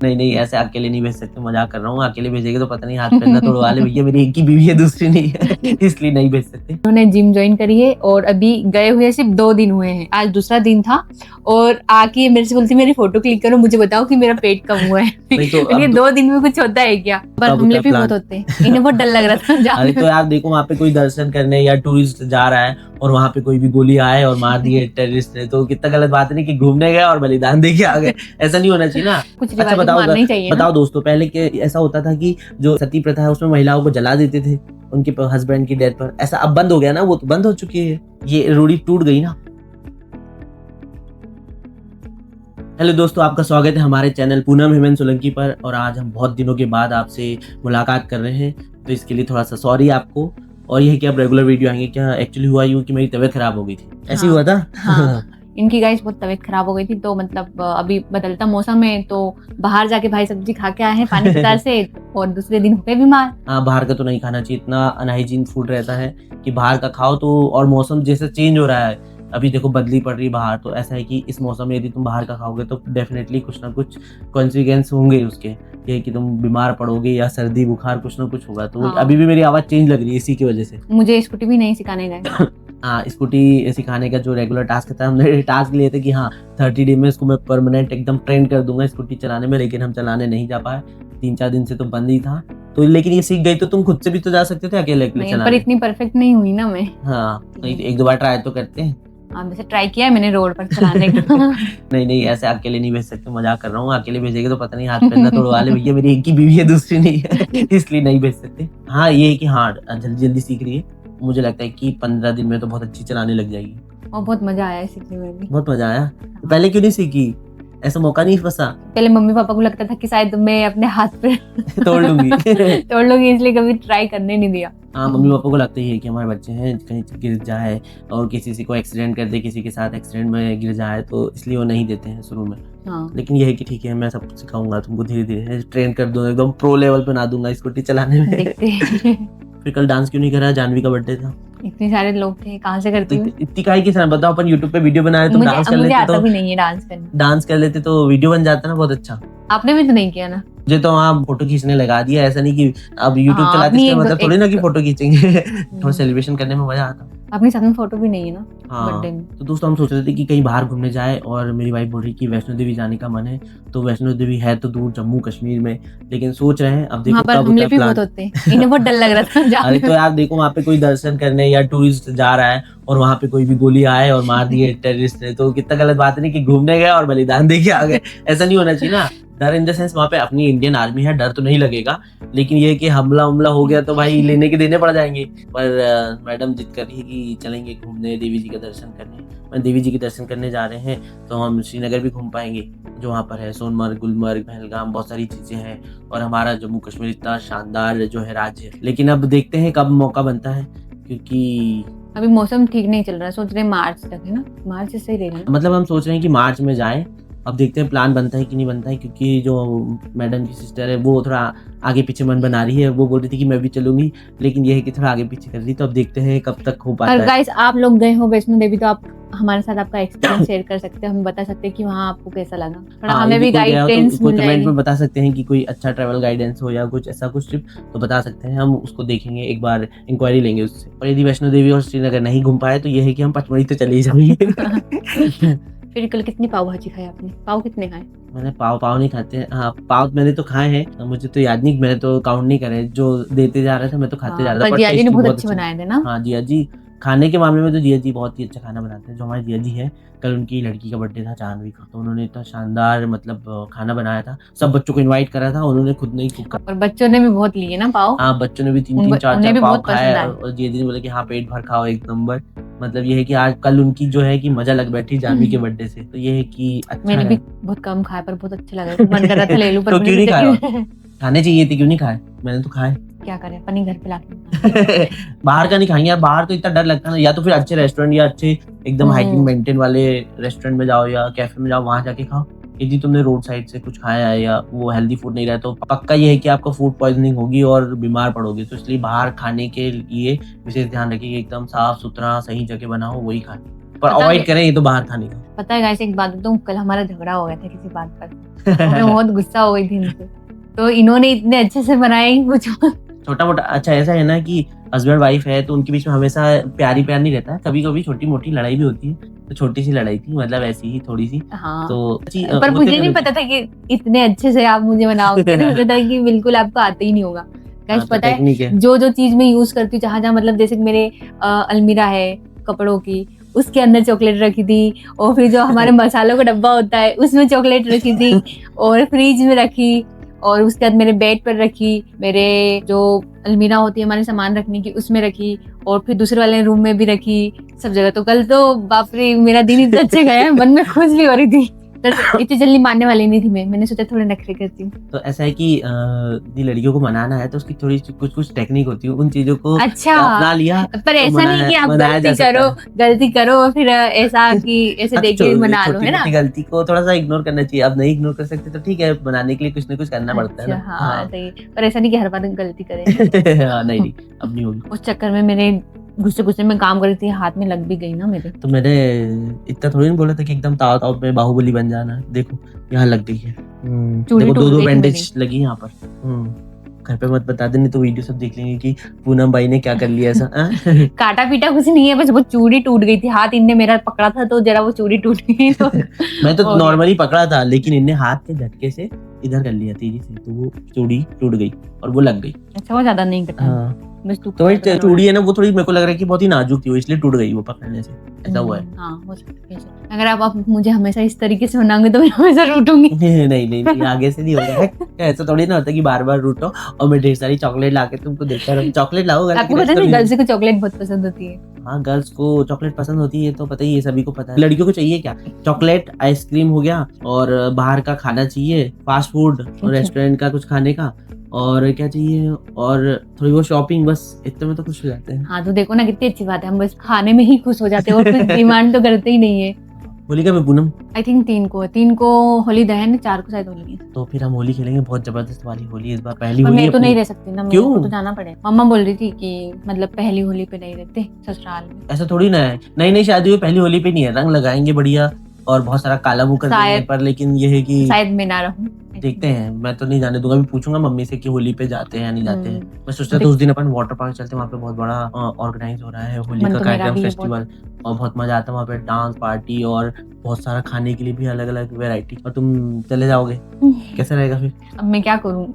नहीं नहीं, ऐसे अकेले नहीं भेज सकते, मजाक कर रहा हूँ। अकेले भेजेंगे तो पता नहीं हाथ पैर ना तोड़वा ले भैया, मेरी एक ही बीवी है, दूसरी नहीं है इसलिए नहीं भेज सकते। उन्होंने जिम ज्वाइन करी है और अभी गए हुए सिर्फ 2 दिन हुए हैं, आज दूसरा दिन था और आके मेरे से बोलती मेरी फोटो क्लिक करो, मुझे बताओ कि मेरा पेट कम हुआ है। नहीं तो ये 2 दिन में कुछ होता है क्या? पर कब हमले होता भी प्लान? बहुत होते हैं, इन्हें बहुत डर लग रहा था अरे जाने तो में। यार देखो, वहाँ पे कोई दर्शन करने या टूरिस्ट जा रहा है और वहाँ पे कोई भी गोली आए और मार दिए टेररिस्ट ने, तो कितना गलत बात है नहीं कि घूमने गए और बलिदान दे के आ गए। ऐसा नहीं होना चाहिए ना। कुछ अच्छा रिवाजों को मानना ही चाहिए ना। बताओ दोस्तों, पहले के ऐसा होता था कि जो सती प्रथा है उसमें महिलाओं को जला देते थे उनके हस्बैंड की डेथ पर। ऐसा अब बंद हो गया ना, वो तो बंद हो चुकी है, ये रूढ़ी टूट गई ना। हेलो दोस्तों, आपका स्वागत है हमारे चैनल पूनम हेमंत सोलंकी पर। और आज हम बहुत दिनों के बाद आपसे मुलाकात कर रहे हैं, तो इसके लिए थोड़ा सा सॉरी आपको। और ये है कि अब रेगुलर वीडियो आएंगे। क्या एक्चुअली हुआ यूँ कि मेरी तबीयत खराब हो गई थी, ऐसे ही हुआ था। हाँ। इनकी गाइस बहुत तबीयत खराब हो गई थी, तो मतलब अभी बदलता मौसम है तो बाहर जाके भाई सब्जी खा के आए हैं पानी की तरह से, और दूसरे दिन हो गए बीमार। हाँ, बाहर का तो नहीं खाना चाहिए, इतना अनहाइजीन फूड रहता है कि बाहर का खाओ तो। और मौसम जैसे चेंज हो रहा है, अभी देखो बदली पड़ रही बाहर, तो ऐसा है कि इस मौसम में यदि तुम बाहर का खाओगे तो डेफिनेटली कुछ ना कुछ कॉन्सिक्वेंस होंगे उसके, ये कि तुम बीमार पड़ोगे या सर्दी बुखार कुछ ना कुछ होगा। तो हाँ। अभी भी मेरी आवाज चेंज लग रही है इसी की वजह से। मुझे स्कूटी भी नहीं सिखाने गए। हाँ, स्कूटी सिखाने का जो रेगुलर टास्क था, हमने टास्क लिए थे कि हाँ 30 डे में इसको मैं परमानेंट एकदम ट्रेन कर दूंगा स्कूटी चलाने में, लेकिन हम चलाने नहीं जा पाए। 3-4 दिन से तो बंद ही था। तो लेकिन ये सीख गई तो तुम खुद से भी तो जा सकते थे अकेले अकेले नहीं, पर चलाने। इतनी परफेक्ट नहीं हुई ना मैं। हाँ, नहीं तो 1-2 बार ट्राई तो करते हैं। हाँ, वैसे ट्राई किया है मैंने रोड पर चलाने का। नहीं नहीं, ऐसे अकेले नहीं भेज सकते, मजाक कर रहा हूँ। अकेले भेजेंगे तो पता नहीं हाथ पैर ना तोड़वा ले भैया, मेरी एक ही बीवी है, दूसरी नहीं है इसलिए नहीं भेज सकते। हाँ, ये है कि हाँ जल्दी जल्दी सीख रही है। मुझे लगता है कि 15 दिन में तो बहुत अच्छी चलाने लग जाएगी। और बहुत मजा आया है सीखने में भी। बहुत मजा आया। तो पहले क्यों नहीं सीखी? ऐसा मौका नहीं फंसा? पहले मम्मी पापा को लगता था कि शायद मैं अपने हाथ पे तोड़ लूंगी तोड़ लूंगी, इसलिए कभी ट्राई करने नहीं दिया। हाँ, मम्मी पापा को लगता ही है कि हमारे बच्चे हैं, कहीं गिर जाए और किसी से को एक्सीडेंट कर दे, किसी के साथ एक्सीडेंट में गिर जाए, तो इसलिए वो नहीं देते हैं शुरू में। हाँ। लेकिन ये है कि ठीक है, मैं सब सिखाऊंगा तुमको, धीरे धीरे ट्रेन कर दूंगा, एकदम प्रो लेवल पे बना दूंगा स्कूटी चलाने में। देखते हैं। फिर कल डांस क्यों नहीं करा? जानवी का बर्थडे था। इतने सारे लोग थे, कहाँ से करती हूँ? इतनी काहे की सर बताओ, अपन यूट्यूब पे वीडियो बना रहे, तुम डांस कर मुझे लेते आता तो भी नहीं है डांस करना। डांस कर लेते तो वीडियो बन जाता ना बहुत अच्छा। आपने भी तो नहीं किया ना। मुझे तो वहाँ फोटो खींचने लगा दिया। ऐसा नहीं कि अब यूट्यूब हाँ, चलाते अपनी इसका मतलब थोड़ी ना कि एक फोटो खींचेंगे थोड़ा सेलिब्रेशन करने में मजा आता। अपने साथ में फोटो भी नहीं है ना हाँ, बर्थडे में। तो दोस्तों हम सोच रहे थे कि कहीं बाहर घूमने जाए, और मेरी वाइफ बोल रही कि वैष्णो देवी जाने का मन है। तो वैष्णो देवी है तो दूर, जम्मू कश्मीर में, लेकिन सोच रहे हैं अब देखो वहाँ पर कब हमले होता है भी प्लान। बहुत होते हैं, इन्हें बहुत डर लग रहा था जाने अरे तो में। यार देखो, वहाँ पे कोई दर्शन करने या टूरिस्ट जा रहा है और वहाँ पे कोई भी गोली आए और मार दिए टेररिस्ट ने, तो कितना गलत बात है नहीं कि घूमने गए और बलिदान दे के आ गए। ऐसा नहीं होना चाहिए ना। डर इन द सेंस, वहाँ पे अपनी इंडियन आर्मी है, डर तो नहीं लगेगा, लेकिन ये कि हमला हो गया तो भाई लेने के देने पड़ जाएंगे। पर मैडम जिद कर रही है कि चलेंगे घूमने, देवी जी का दर्शन करने। मैं देवी जी के दर्शन करने जा रहे हैं तो हम श्रीनगर भी घूम पाएंगे, जो वहाँ पर है सोनमर्ग, गुलमर्ग, पहलगाम, बहुत सारी चीजें हैं। और हमारा जम्मू कश्मीर इतना शानदार जो है राज्य है। लेकिन अब देखते हैं कब मौका बनता है, क्योंकि अभी मौसम ठीक नहीं चल रहा, सोच रहे हैं मार्च तक, है ना? मार्च से सही रहेगा ना? मतलब हम सोच रहे हैं कि मार्च में जाएं। अब देखते हैं प्लान बनता है कि नहीं बनता है, क्योंकि जो मैडम की सिस्टर है वो थोड़ा आगे पीछे मन बना रही है। वो बोल रही थी कि मैं भी चलूंगी, लेकिन ये है कि थोड़ा आगे पीछे कर रही। तो अब देखते हैं कब तक हो पाता और है। गाइस, आप लोग गए हो वैष्णो देवी तो आप हमारे साथ आपका एक्सपीरियंस शेयर कर सकते हो, हम बता सकते हैं कि वहाँ आपको कैसा लगा। थोड़ा हाँ, हमें यदि भी कोई गया हो तो गाइडेंस उसको मिल कमेंट जाएगी। में बता सकते हैं कि कोई अच्छा ट्रैवल गाइडेंस हो या कुछ ऐसा कुछ ट्रिप, तो बता सकते हैं, हम उसको देखेंगे, एक बार इंक्वायरी लेंगे उससे। और यदि वैष्णो देवी और श्रीनगर नहीं घूम पाए तो ये है कि हम पचमढ़ी तो चले ही जाएंगे। फिर कल कितनी पाव भाजी खाई आपने? पाव कितने खाए? मैंने पाव नहीं खाते हैं। हाँ, पाव मैंने तो खाए हैं, मुझे तो याद नहीं, मैंने तो काउंट नहीं करे, जो देते जा रहा था मैं तो खाते जा रहा था। पर जिया जी ने टेस्टी बहुत अच्छे अच्छा। बनाए थे ना। हाँ, जिया जी खाने के मामले में तो जिया जी बहुत ही अच्छा खाना बनाते हैं। जो हमारी जिया जी है, कल उनकी लड़की का बर्थडे था जानवी का, तो उन्होंने इतना शानदार मतलब खाना बनाया था। सब बच्चों को इनवाइट करा था, उन्होंने खुद नहीं कुक करा। और बच्चों ने भी बहुत लिए ना पाव। हाँ, बच्चों ने भी 3-3, उन्हें 4-4 भी पाव बहुत खाए। पसंद आए। और जिया जी ने बोला कि हाँ पेट भर खाओ एक नंबर। मतलब ये है कि आज कल उनकी जो है कि मजा लग बैठी जानवी के बर्थडे से, तो ये है कि अच्छा मैंने है। भी बहुत कम खाया पर बहुत अच्छे लगे, मन कर रहा था ले लूं, पर तो क्यों मैंने नहीं सोचा खाया? खाने चाहिए थे, क्यों नहीं खाए? मैंने तो खाए। क्या करें, पनीर घर पे लाके। बाहर का नहीं खाएंगे यार, बाहर तो इतना डर लगता है ना। या तो फिर अच्छे रेस्टोरेंट या अच्छे एकदम हाइजीन मेंटेन वाले रेस्टोरेंट में जाओ या कैफे में जाओ, वहां जाके खाओ। यदि तुमने रोड साइड से कुछ खाया है या वो हेल्दी फूड नहीं रहा, तो पक्का ये है कि आपको फूड पॉइजनिंग होगी और बीमार पड़ोगे। तो इसलिए बाहर खाने के लिए विशेष ध्यान रखिए कि एकदम साफ सुथरा सही जगह बना हो, वही खाएं। पर पता अवॉइड है- करें ये तो बाहर खाने का। पता है गाइस, एक बात बताऊं, कल हमारा झगड़ा हो गया था किसी बात पर। मैं बहुत गुस्सा हो गई थी इनसे, तो इन्होंने इतने अच्छे से बनाए कुछ। छोटा मोटा अच्छा ऐसा है ना कि हस्बैंड वाइफ है तो उनके बीच में हमेशा प्यार नहीं रहता है, कभी कभी छोटी मोटी लड़ाई भी होती है। तो छोटी सी लड़ाई थी, मतलब ऐसी ही थोड़ी सी। हाँ, तो पर मुझे नहीं पता था कि इतने अच्छे से आप मुझे बनाओगे। मुझे था कि बिल्कुल आपको आते ही नहीं होगा। गाइस पता है, टेक्निक है। जो जो चीज मैं यूज करती हूँ, जहाँ जहाँ मतलब जैसे कि मेरे अलमीरा है कपड़ों की, उसके अंदर चॉकलेट रखी थी, और फिर जो हमारे मसालों का डब्बा होता है उसमें चॉकलेट रखी थी, और फ्रिज में रखी, और उसके बाद मेरे बेड पर रखी, मेरे जो अलमीरा होती है हमारे सामान रखने की उसमें रखी, और फिर दूसरे वाले रूम में भी रखी, सब जगह। तो कल तो बाप रे मेरा दिन इतना अच्छे गया, मन में खुश भी हो रही थी। तो इतनी जल्दी मानने वाली नहीं थी मैंने सोचा थोड़े नखरे करती हूँ। तो ऐसा है कि ये लड़कियों को मनाना है तो उसकी थोड़ी कुछ टेक्निक होती है, उन चीजों को अच्छा, अपना लिया। पर ऐसा नहीं कि आप गलती करो और फिर ऐसा कि ऐसे देखे मना लो, है ना। छोटी गलती को थोड़ा सा इग्नोर करना चाहिए। अब नहीं इग्नोर कर सकते तो ठीक है, बनाने के लिए कुछ ना कुछ करना पड़ता है ना। हाँ सही, पर ऐसा नहीं कि हर बार गलती करें। हाँ, नहीं अब नहीं होगी। उस चक्कर में मेरे गुस्से में काम कर रही थी, हाथ में लग भी गई ना मेरे। तो मैंने इतना थोड़ी नहीं बोला था कि एकदम ताव ताव में बाहुबली बन जाना। देखो यहाँ लग गई है, देखो दो बैंडेज लगी यहाँ पर। घर पे मत बता देने तो वीडियो सब देख लेंगे कि पूनम भाई ने क्या कर लिया ऐसा। काटा पीटा कुछ नहीं है, बस वो चूड़ी टूट गई थी। हाथ इनने मेरा पकड़ा था तो जरा वो चूड़ी टूट गई। तो मैं तो नॉर्मली पकड़ा था, लेकिन इनने हाथ के झटके से इधर कर लिया तेजी से, तो वो चूड़ी टूट गई और वो लग गई। अच्छा, वो ज्यादा नहीं कटा। हाँ, तो वही चूड़ी है ना, वो थोड़ी मेरे को लग रहा है कि बहुत ही नाजुक थी, वो इसलिए टूट गई वो पकड़ने से, ऐसा हुआ है। हाँ, हो सकता है। अगर आप मुझे हमेशा इस तरीके से बनाओगे तो मैं हमेशा रूठूंगी। नहीं आगे से नहीं होगा। ऐसा थोड़ी ना होता कि बार बार रूठो और मैं ढेर सारी चॉकलेट लाके तुमको देता रहूं। चॉकलेट लाओ। आपको पता है गर्ल्स को चॉकलेट बहुत पसंद होती है। हाँ, गर्ल्स को चॉकलेट पसंद होती है तो पता ही है, सभी को पता है। लड़कियों को चाहिए क्या? चॉकलेट, आइसक्रीम हो गया, और बाहर का खाना चाहिए, फास्ट फूड, रेस्टोरेंट का कुछ खाने का, और क्या चाहिए, और थोड़ी बहुत शॉपिंग, बस इतने में तो खुश हो जाते हैं। हाँ, तो देखो ना कितनी अच्छी बात है, हम बस खाने में ही खुश हो जाते हैं और कुछ डिमांड तो करते ही नहीं है। होली कब है पूनम? आई थिंक 3 को होली दहन, 4 को शायद होली है। तो फिर हम होली खेलेंगे, बहुत जबरदस्त वाली होली इस बार, पहली पर होली मैं तो नहीं रह सकती ना, क्यों? मेरे को तो जाना पड़ेगा। मम्मा बोल रही थी कि मतलब पहली होली पे नहीं रहते ससुराल में। ऐसा थोड़ी ना है, नई शादी हुई पहली होली पे नहीं है, रंग लगाएंगे बढ़िया और बहुत सारा काला मुंह कर देंगे, पर लेकिन ये है कि शायद मैं ना रहूं। देखते हैं, मैं तो नहीं जाने दूंगा। भी पूछूंगा मम्मी से कि होली पे जाते हैं या नहीं जाते हैं। मैं सोचता था उस दिन अपन वाटर पार्क चलते हैं, वहाँ पे बहुत बड़ा ऑर्गेनाइज हो रहा है होली का कार्यक्रम, फेस्टिवल, और बहुत मजा आता है वहाँ पे, डांस पार्टी और बहुत सारा खाने के लिए भी अलग अलग वेराइटी। और तुम चले जाओगे, कैसा रहेगा फिर? अब मैं क्या करूं?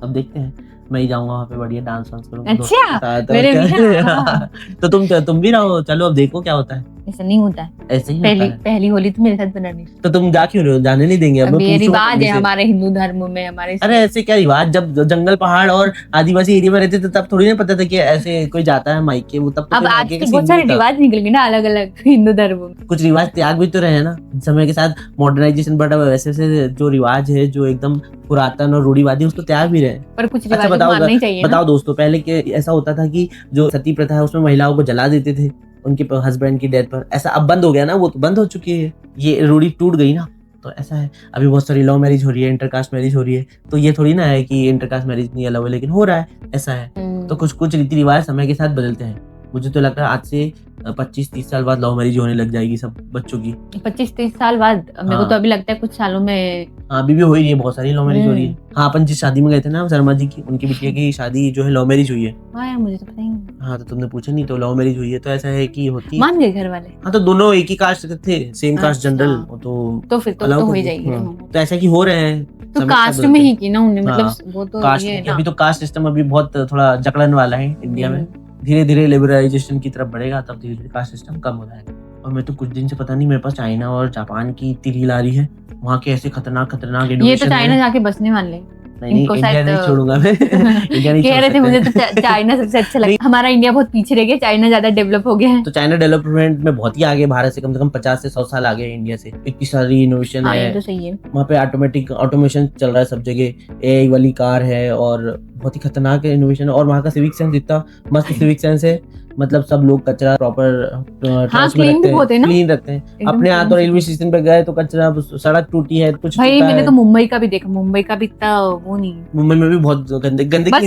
अब देखते हैं, मैं ही जाऊंगा वहाँ पे, बढ़िया डांस वांस करूंगा। अच्छा, मेरे भी तो तुम भी रहो, चलो अब देखो क्या होता है। ऐसा नहीं होता है, ऐसे ही होता है। पहली होली तो मेरे साथ बनानी। तो तुम जा क्यों रहे हो? जाने नहीं देंगे। अब ये रिवाज है हमारे हिंदू धर्म में, हमारे। अरे ऐसे क्या रिवाज? जब जंगल पहाड़ और आदिवासी एरिया में रहते थे तब थोड़ी ना पता था कि ऐसे कोई जाता है माइके, वो तब तो अब आज तो बहुत सारे रिवाज निकल गए ना अलग अलग हिंदू धर्म में। कुछ रिवाज त्याग भी तो रहे ना समय के साथ, मॉडर्नाइजेशन बढ़ा, वैसे वैसे जो रिवाज है जो एकदम पुरातन और रूढ़िवादी, उसको त्याग भी रहे। पर कुछ रिवाज मानना ही चाहिए। बताओ दोस्तों, पहले के ऐसा होता था कि जो सती प्रथा है उसमें महिलाओं को जला देते थे उनके हस्बैंड की डेथ पर, ऐसा अब बंद हो गया ना, वो तो बंद हो चुकी है, ये रूढ़ी टूट गई ना। तो ऐसा है, अभी बहुत सारी लव मैरिज हो रही है, इंटरकास्ट मैरिज हो रही है, तो ये थोड़ी ना है कि इंटरकास्ट मैरिज नहीं अलाउ है, लेकिन हो रहा है, ऐसा है। तो कुछ रीति रिवाज समय के साथ बदलते हैं। मुझे तो लगता है आज से 25-30 साल बाद लव मैरिज होने लग जाएगी सब बच्चों की। 25-30 साल बाद? मेरे को तो अभी लगता है कुछ सालों में। हाँ, अभी भी हो रही है, बहुत सारी लव मैरिज हो रही है। हाँ, अपन जिस शादी में गए थे ना शर्मा जी की, उनकी बिटिया की शादी जो है लव मैरिज हुई है। हाँ यार, मुझे तो पता ही नहीं। हाँ, तो तुमने पूछा नहीं, तो लव मैरिज हुई है, तो ऐसा है कि होती मान गए घर वाले। हाँ, तो दोनों एक ही कास्ट थे, सेम कास्ट जनरल, तो फिर तो हो ही जाएगी। तो ऐसा कि हो रहे हैं, तो कास्ट में ही की ना उन्हें, मतलब वो तो कास्ट, अभी तो कास्ट सिस्टम अभी बहुत थोड़ा जकड़न वाला है इंडिया में। धीरे धीरे लिबरलाइजेशन की तरफ बढ़ेगा, तब धीरे धीरे कास्ट सिस्टम कम हो जाएगा। और मैं तो कुछ दिन से पता नहीं, मेरे पास चाइना और जापान की इतनी रील आ रही है, वहाँ के ऐसे खतरनाक एजुकेशन। ये तो चाइना जाके बसने वाले। नहीं, इंडिया नहीं छोड़ूंगा मैं। इंडिया नहीं कह रहे थे मुझे तो चाइना सबसे अच्छा लगा। हमारा इंडिया बहुत पीछे रह गया, चाइना ज्यादा डेवलप हो गया है। तो चाइना डेवलपमेंट में बहुत ही आगे, भारत से कम 50 से 100 साल आगे है इंडिया से। इतनी सारी इनोवेशन है। तो सही है। वहाँ पे ऑटोमेशन चल रहा है सब जगह, एआई वाली कार है और बहुत ही खतरनाक इनोवेशन है। और वहाँ का सिविक सेंस इतना मस्त सिविक सेंस है, मतलब सब लोग कचरा प्रॉपर क्लीन रखते हैं अपने हाथ। और रेलवे स्टेशन पे गए तो कचरा, सड़क टूटी है, कुछ भाई मैंने तो मुंबई का भी देखा, मुंबई का भी इतना वो नहीं। मुंबई में भी बहुत गंदगी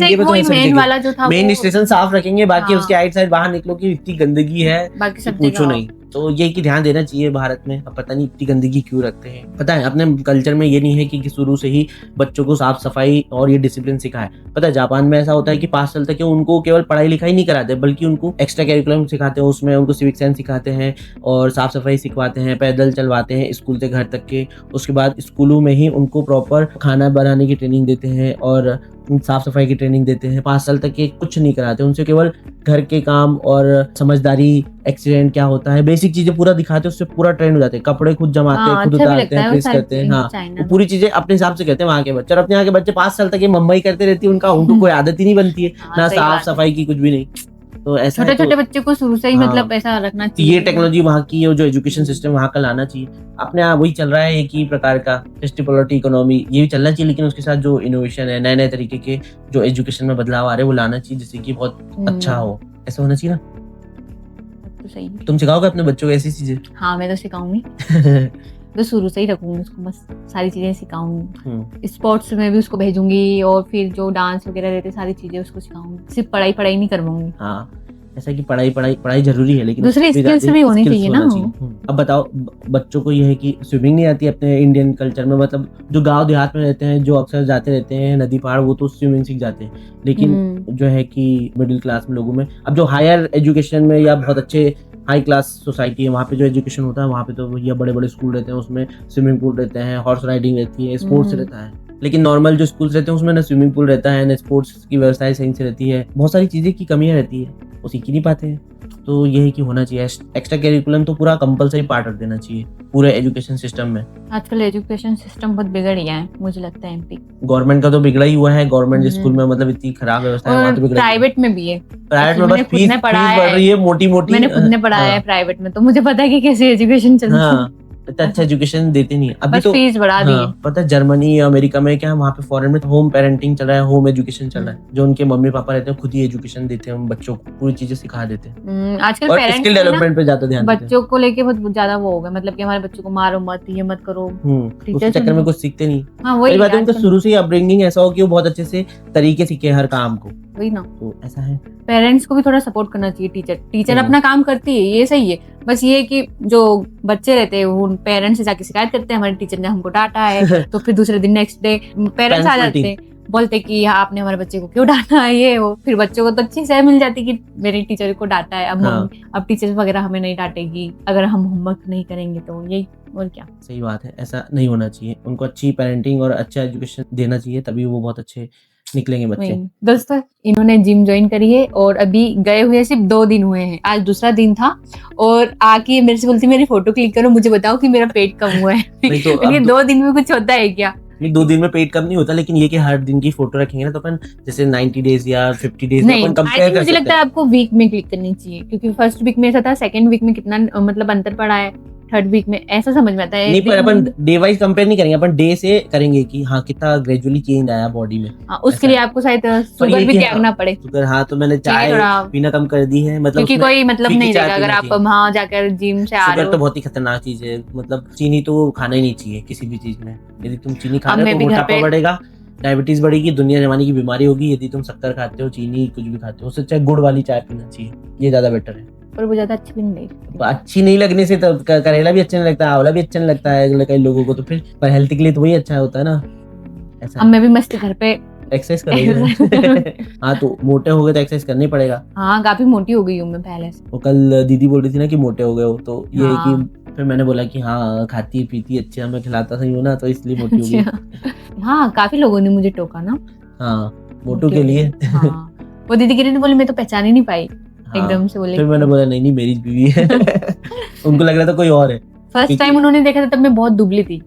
मेन स्टेशन साफ रखेंगे, बाकी उसके आइट साइड बाहर निकलो कि इतनी गंदगी है, बाकी सब पूछो नहीं। तो ये कि ध्यान देना चाहिए भारत में। अब पता नहीं इतनी गंदगी क्यों रखते हैं। पता है अपने कल्चर में ये नहीं है कि शुरू से ही बच्चों को साफ सफाई और ये डिसिप्लिन सिखाए। पता है जापान में ऐसा होता है कि 5 साल तक उनको केवल पढ़ाई लिखाई नहीं कराते, बल्कि उनको एक्स्ट्रा करिकुलम सिखाते हैं, उसमें उनको सिविक सेंस सिखाते हैं और साफ सफाई सिखवाते हैं, पैदल चलवाते हैं स्कूल से घर तक के। उसके बाद स्कूलों में ही उनको प्रॉपर खाना बनाने की ट्रेनिंग देते हैं और साफ सफाई की ट्रेनिंग देते हैं। 5 साल तक ये कुछ नहीं कराते, उनसे केवल घर के काम और समझदारी, एक्सीडेंट क्या होता है, बेसिक चीजें पूरा दिखाते हैं। उससे पूरा ट्रेंड हो जाते हैं, कपड़े खुद जमाते हैं, खुद अच्छा भी उतारते लगता हैं, है वो प्रेस सारी करते हैं। चीजें हाँ, चाइना वो पूरी चीजें अपने हिसाब से करते हैं वहाँ के बच्चे। और अपने यहाँ के बच्चे 5 साल तक ये मुंबई करते रहती है, उनको कोई आदत ही नहीं बनती है, हाँ, ना सही साफ बात है। सफाई की, कुछ भी नहीं। तो ऐसा छोटे है। छोटे बच्चे को शुरू से ही हाँ, मतलब ऐसा रखना तो चाहिए। ये टेक्नोलॉजी वहाँ की है, जो एजुकेशन सिस्टम वहाँ का लाना चाहिए। अपने यहाँ वही चल रहा है एक ही प्रकार का टेस्टिपोलिटी इकोनॉमी, ये भी चलना चाहिए, लेकिन उसके साथ जो इनोवेशन है, नए नए तरीके के जो एजुकेशन में बदलाव आ रहे हैं वो लाना चाहिए, जिससे कि बहुत अच्छा हो। ऐसा होना चाहिए ना। तो सही है। तुम सिखाओगे अपने बच्चों को ऐसी चीजें? हाँ, मैं तो सिखाऊंगी। तो शुरू से ही रखूंगी उसको, बस सारी चीजें सिखाऊंगी। स्पोर्ट्स में भी उसको भेजूंगी और फिर जो डांस वगैरह रहते सारी चीजें उसको सिखाऊंगी। सिर्फ पढ़ाई पढ़ाई नहीं करवाऊंगी। हाँ, ऐसा कि पढ़ाई जरूरी है, लेकिन दूसरी स्किल्स भी होनी skills चाहिए ना। होना चाहिए। अब बताओ बच्चों को ये है कि स्विमिंग नहीं आती अपने इंडियन कल्चर में, मतलब जो गांव देहात में रहते हैं, जो अक्सर जाते रहते हैं नदी पहाड़, वो तो स्विमिंग सीख जाते हैं। लेकिन जो है कि मिडिल क्लास में लोगों में, अब जो हायर एजुकेशन में या बहुत अच्छे हाई क्लास सोसाइटी है, वहाँ पे जो एजुकेशन होता है, वहाँ पे तो भैया बड़े बड़े स्कूल रहते हैं, उसमें स्विमिंग पूल रहते हैं, हॉर्स राइडिंग रहती है, स्पोर्ट्स रहता है। लेकिन नॉर्मल जो स्कूल्स रहते हैं उसमें ना स्विमिंग पूल रहता है, ना स्पोर्ट्स की व्यवस्था सही से रहती है, बहुत सारी चीजें की कमियां रहती है, वो सीख ही नहीं पाते हैं। तो ये है कि होना चाहिए एक्स्ट्रा करिकुलम, तो पूरा कंपलसरी पार्ट रख देना चाहिए पूरे एजुकेशन सिस्टम में। आजकल एजुकेशन सिस्टम बहुत बिगड़ गया है, मुझे लगता है एमपी गवर्नमेंट का तो बिगड़ा ही हुआ है। गवर्नमेंट स्कूल में मतलब इतनी खराब व्यवस्था है, वहाँ तो बिगड़ा। प्राइवेट में भी है। प्राइवेट में बस फीस बढ़ रही है मोटी मोटी। मैंने खुद ने पढ़ाया है प्राइवेट में, तो मुझे पता है कि कैसे एजुकेशन चलती है। हाँ, इतना अच्छा एजुकेशन देते नहीं अभी बस तो। फीस बढ़ा दी है। पता है जर्मनी या अमेरिका में क्या, वहाँ पे फॉरेन में होम पेरेंटिंग चल रहा है, होम एजुकेशन चल रहा है, जो उनके मम्मी पापा रहते हैं खुद ही एजुकेशन देते हैं, उन बच्चों को पूरी चीजें सिखा देते हैं। आजकल और स्किल डेवलपमेंट पे ज्यादा ध्यान देते हैं। बच्चों को लेके बहुत ज्यादा वो हो गया, मतलब कि हमारे बच्चों को मारो मत, ये मत करो। उस चक्कर में कुछ सीखते नहीं। हाँ, वही बात है, उनका शुरू से ही अपब्रिंगिंग ऐसा हो कि वो बहुत अच्छे से तरीके सीखे हर काम को। वही ना, तो ऐसा है। पेरेंट्स को भी थोड़ा सपोर्ट करना चाहिए। टीचर अपना काम करती है, ये सही है। बस ये कि जो बच्चे रहते हैं वो पेरेंट्स से जाके शिकायत करते हैं, हमारे टीचर ने हमको डांटा है। तो फिर दूसरे दिन नेक्स्ट डे पेरेंट्स आ जाते हैं, बोलते कि आपने हमारे बच्चे को क्यों डांटा है, ये वो। फिर बच्चों को तो अच्छी सह मिल जाती कि मेरी टीचर को डांटा है, अब टीचर वगैरह हमें नहीं डांटेगी अगर हम होमवर्क नहीं करेंगे। तो यही, और क्या। सही बात है, ऐसा नहीं होना चाहिए। उनको अच्छी पेरेंटिंग और अच्छा एजुकेशन देना चाहिए, तभी वो बहुत अच्छे निकलेंगे बच्चे। दोस्तों, इन्होंने जिम ज्वाइन करी है और अभी गए हुए सिर्फ 2 दिन हुए हैं। आज दूसरा दिन था और आके मेरे से बोलती मेरी फोटो क्लिक करो, मुझे बताओ कि मेरा पेट कम हुआ है। तो 2 दिन में कुछ होता है क्या? 2 दिन में पेट कम नहीं होता, लेकिन ये कि हर दिन की फोटो रखेंगे ना, तो अपन जैसे 90 डेज या 50 डेज में अपन कंपेयर कर मुझे लगता है आपको वीक में क्लिक करनी चाहिए, क्योंकि फर्स्ट वीक में ऐसा था, सेकंड वीक में कितना मतलब अंतर पड़ा है, थर्ड वीक में ऐसा समझ में आता है। नहीं, पर अपन डे वाइज कंपेयर नहीं करेंगे, अपन डे से करेंगे कि हाँ कितना ग्रेजुअली चेंज आया बॉडी में। उसके लिए आपको शायद शुगर भी त्यागना पड़े। शुगर, हाँ, तो मैंने चाय पीना कम कर दी है, मतलब क्योंकि कोई मतलब नहीं रहेगा अगर आप वहाँ जाकर जिम से आ रहे हो। शुगर तो बहुत ही खतरनाक चीज है, मतलब चीनी तो खाना ही नहीं चाहिए किसी भी चीज में। यदि तुम चीनी खा रहे हो तो मोटापा बढ़ेगा, डायबिटीज बढ़ेगी, दुनिया जमाने की बीमारी होगी। यदि तुम शक्कर खाते हो, चीनी कुछ भी खाते हो, उससे चाहे गुड़ वाली चाय पीना चाहिए, ये ज्यादा बेटर है। पर वो ज्यादा अच्छी भी नहीं लगती। तो अच्छी नहीं लगने से तो करेला भी अच्छा नहीं लगता, आंवला भी अच्छा नहीं लगता है कई लोगों को, तो फिर पर हेल्थ के लिए तो वही अच्छा होता है ना। ऐसा अब मैं भी मस्त घर पे एक्सरसाइज करेंगे। हाँ, तो मोटे हो गए तो एक्सरसाइज करनी पड़ेगा। हाँ, काफी मोटी हो गई हूँ मैं पहले से। वो कल दीदी बोल रही थी ना कि मोटे हो गए हो, तो ये है कि फिर मैंने बोला कि हाँ खाती पीती अच्छा, मैं खिलाता सही हूँ ना, तो इसलिए मोटी हो गई। हाँ, काफी लोगों ने मुझे टोका ना। हाँ, मोटू के लिए। वो दीदी गिरी ने बोली, मैं तो पहचान ही नहीं पाई। एकदम से बोले। फिर मैंने बोला नहीं मेरी बीवी है। उनको लग रहा था कोई और है। फर्स्ट टाइम उन्होंने देखा था तब मैं बहुत दुबली थी।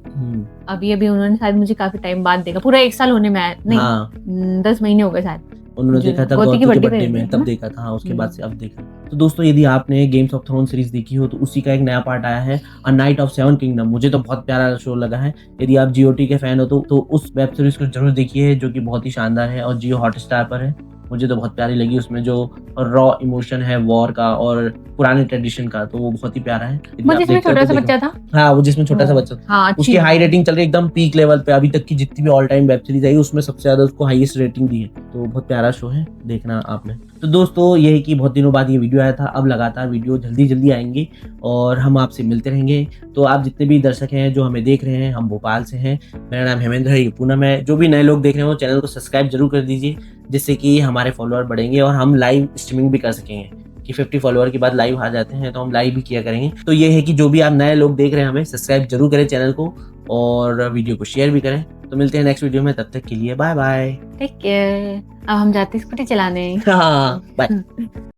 अभी उन्होंने शायद मुझे काफी टाइम बाद देखा, पूरा 1 साल होने में आया नहीं, 10 महीने हो गए शायद। उन्होंने देखा था गौतम के बर्थडे में, तब देखा था। हाँ, उसके बाद से अब देखा। तो दोस्तों, यदि आपने गेम्स ऑफ थ्रोन सीरीज देखी हो तो उसी का एक नया पार्ट आया है, अ नाइट ऑफ 7 किंगडम। मुझे तो बहुत प्यारा शो लगा है। यदि आप जीओटी के फैन हो तो उस वेब सीरीज को जरूर देखिए, जो कि बहुत ही शानदार है और जियो हॉटस्टार पर है। मुझे तो बहुत प्यारी लगी, उसमें जो रॉ इमोशन है वॉर का और पुराने ट्रेडिशन का, तो वो बहुत ही प्यारा है। जिसमें छोटा सा बच्चा था। हाँ, वो जिसमें छोटा सा बच्चा था। हाँ, उसकी हाई रेटिंग चल रही है एकदम पीक लेवल पे। अभी तक की जितनी भी ऑल टाइम वेब सीरीज आई उसमें सबसे ज्यादा उसको हाईएस्ट रेटिंग दी है। तो बहुत प्यारा शो है, देखना आपने। तो दोस्तों यही कि बहुत दिनों बाद ये वीडियो आया था, अब लगातार वीडियो जल्दी जल्दी आएंगी और हम आपसे मिलते रहेंगे। तो आप जितने भी दर्शक हैं जो हमें देख रहे हैं, हम भोपाल से हैं, मेरा नाम हेमेंद्र है, ये पूनम है। जो भी नए लोग देख रहे हो चैनल को सब्सक्राइब जरूर कर दीजिए, जिससे कि हमारे फॉलोअर बढ़ेंगे और हम लाइव स्ट्रीमिंग भी कर सकेंगे कि 50 फॉलोअर के बाद लाइव आ जाते हैं तो हम लाइव भी किया करेंगे। तो ये है कि जो भी आप नए लोग देख रहे हैं हमें सब्सक्राइब जरूर करें चैनल को और वीडियो को शेयर भी करें। तो मिलते हैं नेक्स्ट वीडियो में, तब तक के लिए बाय बाय। Take care. अब हम जाते हैं स्कूटी चलाने। हाँ बाय।